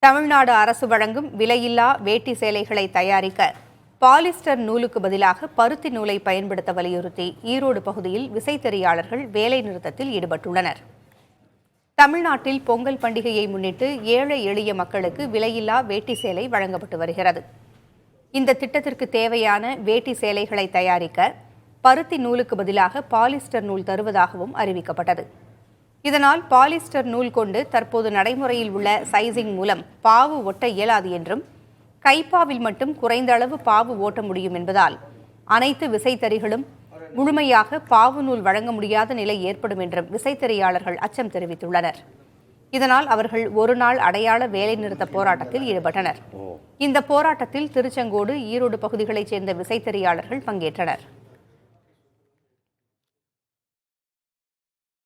தமிழ்நாடு அரசு வழங்கும் விலையில்லா வேட்டி சேலைகளை தயாரிக்க பாலிஸ்டர் நூலுக்கு பதிலாக பருத்தி நூலை பயன்படுத்த வலியுறுத்தி ஈரோடு பகுதியில் விசைத்தறியாளர்கள் வேலைநிறுத்தத்தில் ஈடுபட்டுள்ளனர். தமிழ்நாட்டில் பொங்கல் பண்டிகையை முன்னிட்டு ஏழை எளிய மக்களுக்கு விலையில்லா வேட்டி சேலை வழங்கப்பட்டு வருகிறது. இந்த திட்டத்திற்கு தேவையான வேட்டி சேலைகளை தயாரிக்க பருத்தி நூலுக்கு பதிலாக பாலிஸ்டர் நூல் தருவதாகவும் அறிவிக்கப்பட்டது. இதனால் பாலிஸ்டர் நூல் கொண்டு தற்போது நடைமுறையில் உள்ள சைசிங் மூலம் பாவு ஒட்ட இயலாது என்றும் கைப்பாவில் மட்டும் குறைந்த அளவு பாவு ஓட்ட முடியும் என்பதால் அனைத்து விசைத்தறிகளும் முழுமையாக பாவு நூல் வழங்க முடியாத நிலை ஏற்படும் என்றும் விசைத்தறியாளர்கள் அச்சம் தெரிவித்துள்ளனர். இதனால் அவர்கள் ஒருநாள் அடையாள வேலைநிறுத்த போராட்டத்தில் ஈடுபட்டனர். இந்த போராட்டத்தில் திருச்செங்கோடு, ஈரோடு பகுதிகளைச் சேர்ந்த விசைத்தறியாளர்கள் பங்கேற்றனர்.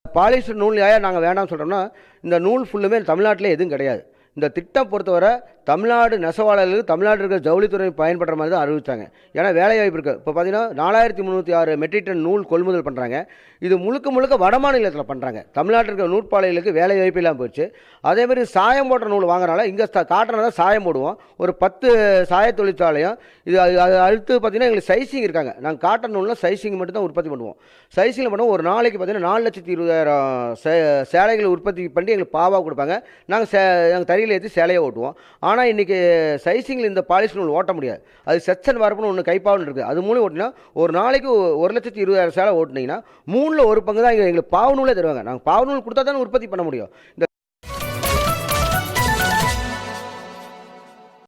பாலிஸ்டர் நூல் ஏன் நாங்கள் வேண்டாம்னு சொல்கிறோம்னா, இந்த நூல் ஃபுல்லுமே தமிழ்நாட்டில் எதுவும் கிடையாது. இந்த திட்டம் பொறுத்தவரை தமிழ்நாடு நெசவாளர்களுக்கு தமிழ்நாட்டில் இருக்கிற ஜவுளித்துறை பயன்படுற மாதிரி தான் அறிவித்தாங்க. ஏன்னா வேலைவாய்ப்பு இருக்குது. இப்போ பார்த்தீங்கன்னா 4306 மெட்ரிக் டன் நூல் கொள்முதல் பண்ணுறாங்க. இது முழுக்க முழுக்க வடமாநிலத்தில் பண்ணுறாங்க. தமிழ்நாட்டில் இருக்கிற நூற்பாலைகளுக்கு வேலைவாய்ப்பு இல்லாமல் போச்சு. அதேமாதிரி சாயம் போடுற நூல் வாங்குறனால இங்கே காட்டுறனால தான் சாயம் போடுவோம். ஒரு 10 சாய தொழிற்சாலையும் இது அடுத்து பார்த்தீங்கன்னா எங்களுக்கு சைசிங் இருக்காங்க. நாங்கள் காட்டன் நூலில் சைசிங் மட்டும் தான் உற்பத்தி பண்ணுவோம். சைசிங்கில் பண்ணுவோம். ஒரு நாளைக்கு பார்த்தீங்கன்னா 4,20,000 சேலைகளை உற்பத்தி பண்ணி எங்களுக்கு பாவாக கொடுப்பாங்க. நாங்கள் தறியில் ஏற்றி சேலையை ஓட்டுவோம். ஆனால் இன்றைக்கி சைசிங்கில் இந்த பாலிஸ்டர் நூல் ஓட்ட முடியாது. அது செக்ஷன் வரப்புன்னு ஒன்று கைப்பாவுன்னு இருக்குது. அது மூலம் ஓட்டினா ஒரு நாளைக்கு 1,20,000 சேலை ஓட்டினீங்கன்னா 3/4 பங்கு தான் எங்களுக்கு பாவு நூலே தருவாங்க. நாங்கள் பாவு நூல் கொடுத்தா தானே உற்பத்தி பண்ண முடியும். இந்த